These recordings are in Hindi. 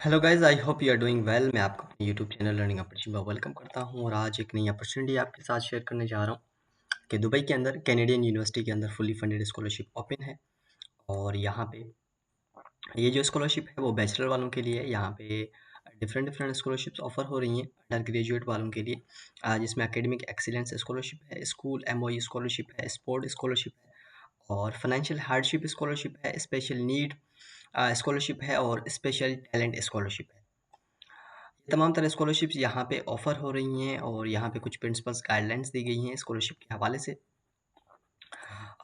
Hello guys, I hope you are doing well. मैं आपको अपने यूट्यूब चैनल लर्निंग अपॉर्चुनिटी में वेलकम करता हूं और आज एक नई अपॉर्चुनिटी आपके साथ शेयर करने जा रहा हूं कि दुबई के अंदर कैनेडियन यूनिवर्सिटी के अंदर फुली फंडेड स्कॉलरशिप ओपन है। और यहाँ पे ये जो स्कॉलरशिप है वो बैचलर वालों के लिए है। यहाँ पे डिफरेंट डिफरेंट स्कॉलरशिप्स ऑफर हो रही हैं अंडर ग्रेजुएट वालों के लिए, जिसमें एकेडमिक एक्सीलेंस स्कॉलरशिप है, स्कूल एमओई स्कॉलरशिप है, स्पोर्ट स्कॉलरशिप है और फाइनेंशियल हार्डशिप स्कॉलरशिप है, स्पेशल नीड स्कॉलरशिप है और स्पेशल टैलेंट स्कॉलरशिप है। तमाम तरह स्कॉलरशिप्स यहाँ पे ऑफ़र हो रही हैं और यहाँ पे कुछ प्रिंसिपल्स गाइडलाइंस दी गई हैं स्कॉलरशिप के हवाले से।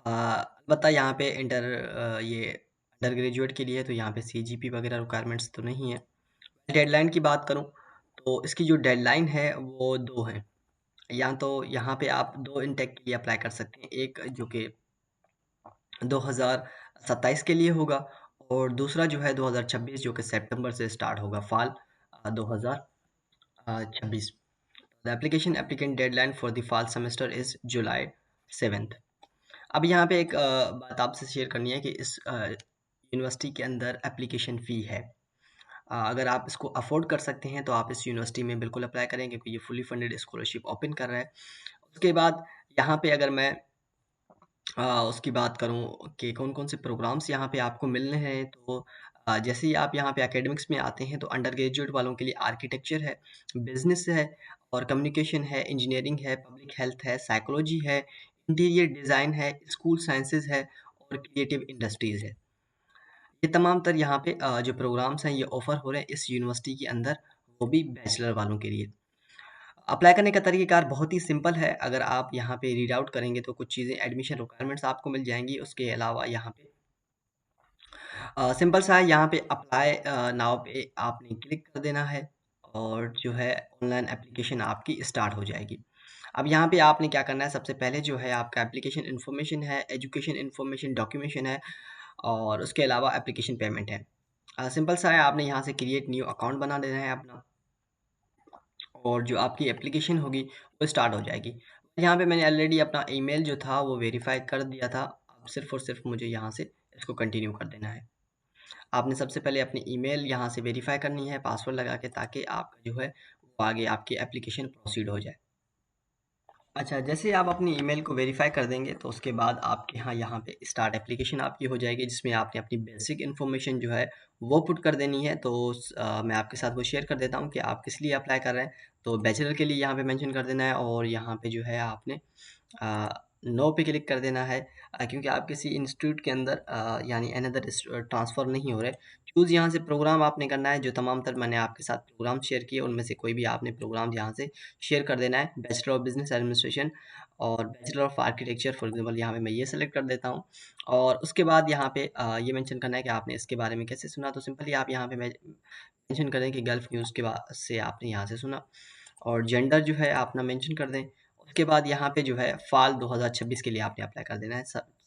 अलबत्ता यहाँ पे ये अंडर ग्रेजुएट के लिए है, तो यहाँ पे सीजीपी वगैरह रिक्वायरमेंट्स तो नहीं है। डेडलाइन की बात करूँ तो इसकी जो डेडलाइन है वो 2 हैं। या तो यहाँ पे आप 2 इनटेक के लिए अप्लाई कर सकते हैं। एक जो कि 2027 के लिए होगा और दूसरा जो है 2026 जो कि सितंबर से स्टार्ट होगा, fall 2026। The application applicant deadline for the fall semester is July 7th। अब यहाँ पे एक बात आपसे शेयर करनी है कि इस यूनिवर्सिटी के अंदर एप्लीकेशन फ़ी है। अगर आप इसको अफोर्ड कर सकते हैं तो आप इस यूनिवर्सिटी में बिल्कुल अप्लाई करें क्योंकि ये फुली फंडेड स्कॉलरशिप ओपन कर रहा है। उसके बाद यहाँ पे अगर मैं उसकी बात करूँ कि कौन-कौन से प्रोग्राम्स यहाँ पे आपको मिलने हैं, तो जैसे ही आप यहाँ पे एकेडमिक्स में आते हैं तो अंडर ग्रेजुएट वालों के लिए आर्किटेक्चर है, बिज़नेस है और कम्युनिकेशन है, इंजीनियरिंग है, पब्लिक हेल्थ है, साइकोलॉजी है, इंटीरियर डिज़ाइन है, स्कूल साइंसेज़ है और क्रिएटिव इंडस्ट्रीज़ है। ये तमाम तर यहाँ पे जो प्रोग्राम्स हैं ये ऑफ़र हो रहे हैं इस यूनिवर्सिटी के अंदर, वो भी बैचलर वालों के लिए। अप्लाई करने का तरीक़ेकार बहुत ही सिंपल है। अगर आप यहाँ पे रीड आउट करेंगे तो कुछ चीज़ें एडमिशन रिक्वायरमेंट्स आपको मिल जाएँगी। उसके अलावा यहाँ पे सिंपल सा है, यहाँ पे अप्लाई नाउ पे आपने क्लिक कर देना है और जो है ऑनलाइन एप्लीकेशन आपकी स्टार्ट हो जाएगी। अब यहाँ पे आपने क्या करना है, सबसे पहले जो है आपका एप्लीकेशन इन्फॉर्मेशन है, एजुकेशन इन्फॉर्मेशन डॉक्यूमेंटेशन है और उसके अलावा एप्लीकेशन पेमेंट है। सिंपल सा है, आपने यहाँ से क्रिएट न्यू अकाउंट बना देना है अपना और जो आपकी एप्लीकेशन होगी वो स्टार्ट हो जाएगी। यहाँ पे मैंने ऑलरेडी अपना ईमेल जो था वो वेरीफ़ाई कर दिया था। अब सिर्फ़ और सिर्फ़ मुझे यहाँ से इसको कंटिन्यू कर देना है। आपने सबसे पहले अपनी ईमेल यहाँ से वेरीफ़ाई करनी है पासवर्ड लगा के, ताकि आपका जो है वो आगे आपकी एप्लीकेशन प्रोसीड हो जाए। अच्छा, जैसे ही आप अपनी ईमेल को वेरीफ़ाई कर देंगे तो उसके बाद आपके यहाँ पे स्टार्ट एप्लीकेशन आपकी हो जाएगी, जिसमें आपने अपनी बेसिक इन्फॉर्मेशन जो है वो पुट कर देनी है। तो मैं आपके साथ वो शेयर कर देता हूँ कि आप किस लिए अप्लाई कर रहे हैं। तो बैचलर के लिए यहाँ पे मेंशन कर देना है और यहाँ पे जो है आपने अ, नो पे क्लिक कर देना है, क्योंकि आप किसी इंस्टीट्यूट के अंदर यानी अनदर ट्रांसफ़र नहीं हो रहे। चूज़ यहाँ से प्रोग्राम आपने करना है, जो तमाम तर मैंने आपके साथ प्रोग्राम शेयर किए उनमें से कोई भी आपने प्रोग्राम यहाँ से शेयर कर देना है। बैचलर ऑफ बिज़नेस एडमिनिस्ट्रेशन और bachelor of architecture for example यहाँ पे मैं ये सेलेक्ट कर देता हूँ और उसके बाद यहाँ पे ये मेंशन करना है कि आपने इसके बारे में कैसे सुना। तो सिंपली आप यहाँ पे मेंशन करें कि गल्फ़ न्यूज़ के बाद से आपने यहाँ से सुना और जेंडर जो है अपना मेंशन कर दें। उसके बाद यहाँ पे जो है फ़ाल 2026 के लिए आपने अप्लाई कर देना है,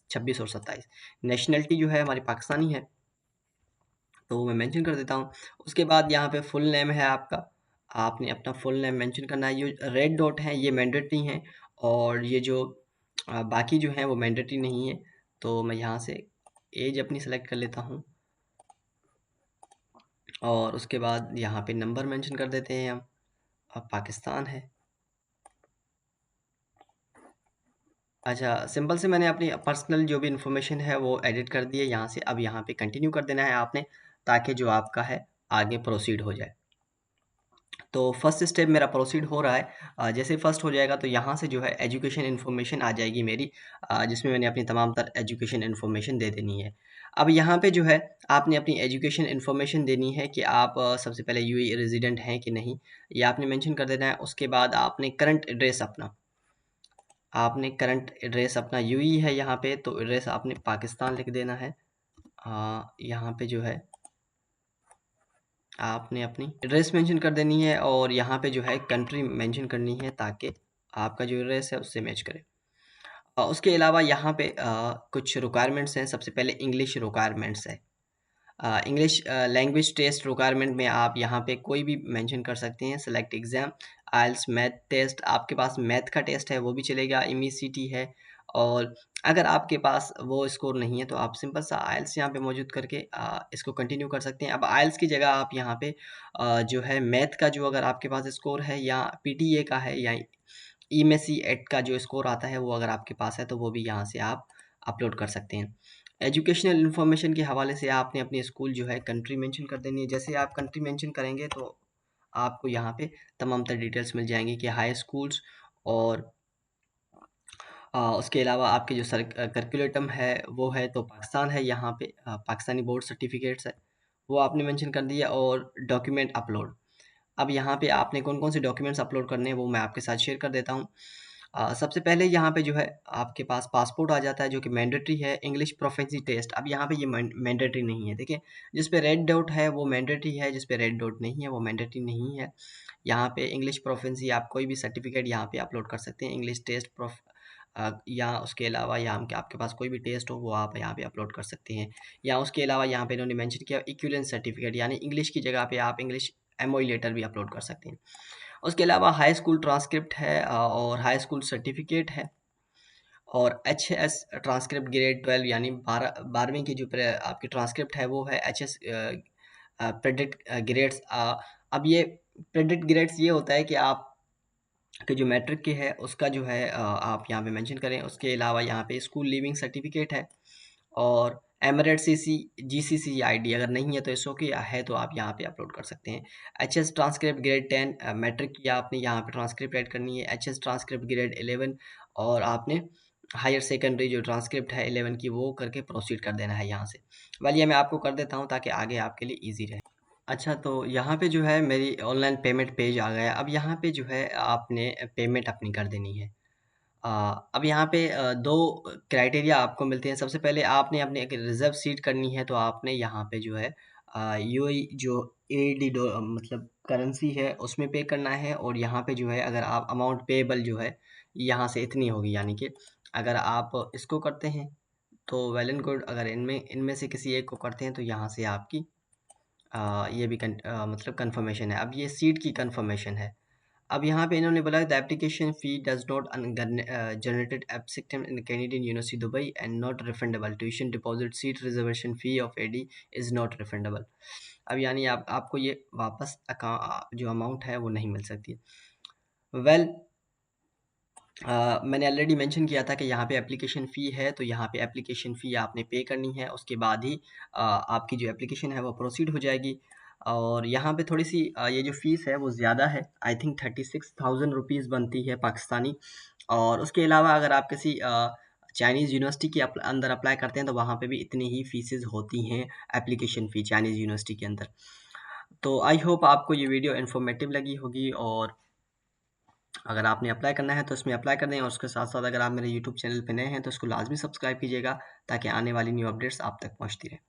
26 और 27। नेशनैलिटी जो है हमारी पाकिस्तानी है, तो मैं मेंशन कर देता हूँ। उसके बाद यहाँ पे फुल नेम है आपका, आपने अपना फुल नेम मेंशन करना है। ये रेड डॉट हैं ये मैंडेटरी हैं और ये जो बाकी जो हैं वो मैंडेटरी नहीं है। तो मैं यहाँ से ऐज अपनी सेलेक्ट कर लेता हूँ और उसके बाद यहाँ पे नंबर मेंशन कर देते हैं हम। अब पाकिस्तान है। अच्छा, सिंपल से मैंने अपनी पर्सनल जो भी इन्फॉर्मेशन है वो एडिट कर दी है यहाँ से। अब यहाँ पे कंटिन्यू कर देना है आपने, ताकि जो आपका है आगे प्रोसीड हो जाए। तो फर्स्ट स्टेप मेरा प्रोसीड हो रहा है। जैसे फर्स्ट हो जाएगा तो यहाँ से जो है एजुकेशन इन्फॉर्मेशन आ जाएगी मेरी, जिसमें मैंने अपनी तमाम तर एजुकेशन इन्फॉर्मेशन दे देनी है। अब यहाँ पे जो है आपने अपनी एजुकेशन इन्फॉर्मेशन देनी है कि आप सबसे पहले यूएई रेज़िडेंट हैं कि नहीं, ये आपने मेंशन कर देना है। उसके बाद आपने करंट एड्रेस अपना यूएई है यहाँ पे, तो एड्रेस आपने पाकिस्तान लिख देना है। यहाँ पे जो है आपने अपनी एड्रेस मेंशन कर देनी है और यहाँ पे जो है कंट्री मेंशन करनी है, ताकि आपका जो एड्रेस है उससे मैच करे। उसके अलावा यहाँ पे कुछ रिक्वायरमेंट्स हैं। सबसे पहले इंग्लिश रिक्वायरमेंट्स है। इंग्लिश लैंग्वेज टेस्ट रिक्वायरमेंट में आप यहाँ पे कोई भी मेंशन कर सकते हैं। सेलेक्ट एग्ज़ाम, आइल्स, मैथ टेस्ट, आपके पास मैथ का टेस्ट है वो भी चलेगा, एमईसीटी है और अगर आपके पास वो स्कोर नहीं है तो आप सिंपल सा आइल्स यहाँ पे मौजूद करके इसको कंटिन्यू कर सकते हैं। अब आइल्स की जगह आप यहाँ पे जो है मैथ का जो अगर आपके पास स्कोर है या पीटीए का है या ईएमएससी एट का जो स्कोर आता है वो अगर आपके पास है तो वो भी यहाँ से आप अपलोड कर सकते हैं। एजुकेशनल इन्फॉर्मेशन के हवाले से आपने अपनी स्कूल जो है कंट्री मेंशन कर देनी है। जैसे आप कंट्री मेंशन करेंगे तो आपको यहाँ पे तमाम तर डिटेल्स मिल जाएंगी कि हाई स्कूल्स और उसके अलावा आपके जो करिकुलेटम है वो है तो पाकिस्तान है यहाँ पे पाकिस्तानी बोर्ड सर्टिफिकेट्स है वो आपने मेंशन कर दिया और डॉक्यूमेंट अपलोड। अब यहाँ पे आपने कौन-कौन से डॉक्यूमेंट्स अपलोड करने हैं वो मैं आपके साथ शेयर कर देता हूँ। सबसे पहले यहाँ पे जो है आपके पास पासपोर्ट आ जाता है जो कि मैंडेटरी है, इंग्लिश प्रोफिशिएंसी टेस्ट। अब यहाँ पे ये मैंडेटरी नहीं है, देखिए जिस पे रेड डॉट है वो मैंडेटरी है, जिस पे रेड डॉट नहीं है वो मैंडेटरी नहीं है। यहाँ पे इंग्लिश प्रोफिशिएंसी आप कोई भी सर्टिफिकेट यहाँ पे अपलोड कर सकते हैं, इंग्लिश टेस्ट या उसके अलावा यहाँ के आपके पास कोई भी टेस्ट हो वो आप यहाँ पे अपलोड कर सकते हैं। या उसके अलावा यहाँ पे इन्होंने मेंशन किया इक्विवेलेंस सर्टिफिकेट यानी इंग्लिश की जगह पे आप इंग्लिश एमओई लेटर भी अपलोड कर सकते हैं। उसके अलावा हाई स्कूल ट्रांसक्रिप्ट है और हाई स्कूल सर्टिफिकेट है और एचएस ट्रांसक्रिप्ट ग्रेड 12 यानी 12वीं की जो आपकी ट्रांसक्रिप्ट है वो है एचएस प्रेडिक्ट ग्रेड्स। अब ये प्रेडिक्ट ग्रेड्स ये होता है कि आप कि जो मैट्रिक की है उसका जो है आप यहाँ पे मेंशन करें। उसके अलावा यहाँ पे स्कूल लीविंग सर्टिफिकेट है और एमरेट सीसी जीसीसी आईडी अगर नहीं है तो इट्स ओके, है तो आप यहाँ पे अपलोड कर सकते हैं। एचएस ट्रांसक्रिप्ट ग्रेड 10 मैट्रिक की आपने यहाँ पे ट्रांसक्रिप्ट ऐड करनी है। एचएस ट्रांसक्रिप्ट ग्रेड 11 और आपने हायर सेकेंडरी जो ट्रांसक्रिप्ट है 11 की वो करके प्रोसीड कर देना है यहाँ से। वेल ये मैं आपको कर देता हूँ ताकि आगे आपके लिए ईजी रहे। अच्छा, तो यहाँ पे जो है मेरी ऑनलाइन पेमेंट पेज आ गया। अब यहाँ पे जो है आपने पेमेंट अपनी कर देनी है। अ, अब यहाँ पे 2 क्राइटेरिया आपको मिलते हैं। सबसे पहले आपने अपनी एक रिज़र्व सीट करनी है तो आपने यहाँ पे जो है यूएई जो एडी मतलब करेंसी है उसमें पे करना है और यहाँ पे जो है अगर आप अमाउंट पेएबल जो है यहाँ से इतनी होगी, यानी कि अगर आप इसको करते हैं तो वेल एंड गुड, अगर इनमें इनमें से किसी एक को करते हैं तो यहाँ से आपकी ये भी मतलब कन्फर्मेशन है। अब ये सीट की कन्फर्मेशन है। अब यहाँ पे इन्होंने बोला the application fee does not generated एप्सिक्टम in Canadian university Dubai and not refundable. Tuition deposit seat reservation fee of एडी इज़ नॉट रिफंडेबल। अब यानी आप आपको ये वापस जो अमाउंट है वो नहीं मिल सकती। वेल मैंने ऑलरेडी मेंशन किया था कि यहाँ पे एप्लीकेशन फ़ी है तो यहाँ पे एप्लीकेशन फ़ी आपने पे करनी है। उसके बाद ही आपकी जो एप्लीकेशन है वो प्रोसीड हो जाएगी। और यहाँ पे थोड़ी-सी ये जो फ़ीस है वो ज़्यादा है। आई थिंक 36,000 रुपीज़ बनती है पाकिस्तानी। और उसके अलावा अगर आप किसी चाइनीज़ यूनिवर्सिटी के अंदर अप्लाई करते हैं तो वहाँ पे भी इतनी ही फ़ीसेस होती हैं एप्लीकेशन फ़ी चाइनीज़ यूनिवर्सिटी के अंदर। तो आई होप आपको ये वीडियो इन्फॉर्मेटिव लगी होगी और अगर आपने अप्लाई करना है तो इसमें अप्लाई कर दें और उसके साथ-साथ अगर आप मेरे यूट्यूब चैनल पे नए हैं तो इसको लाज़मी सब्सक्राइब कीजिएगा ताकि आने वाली न्यू अपडेट्स आप तक पहुँचती रहें।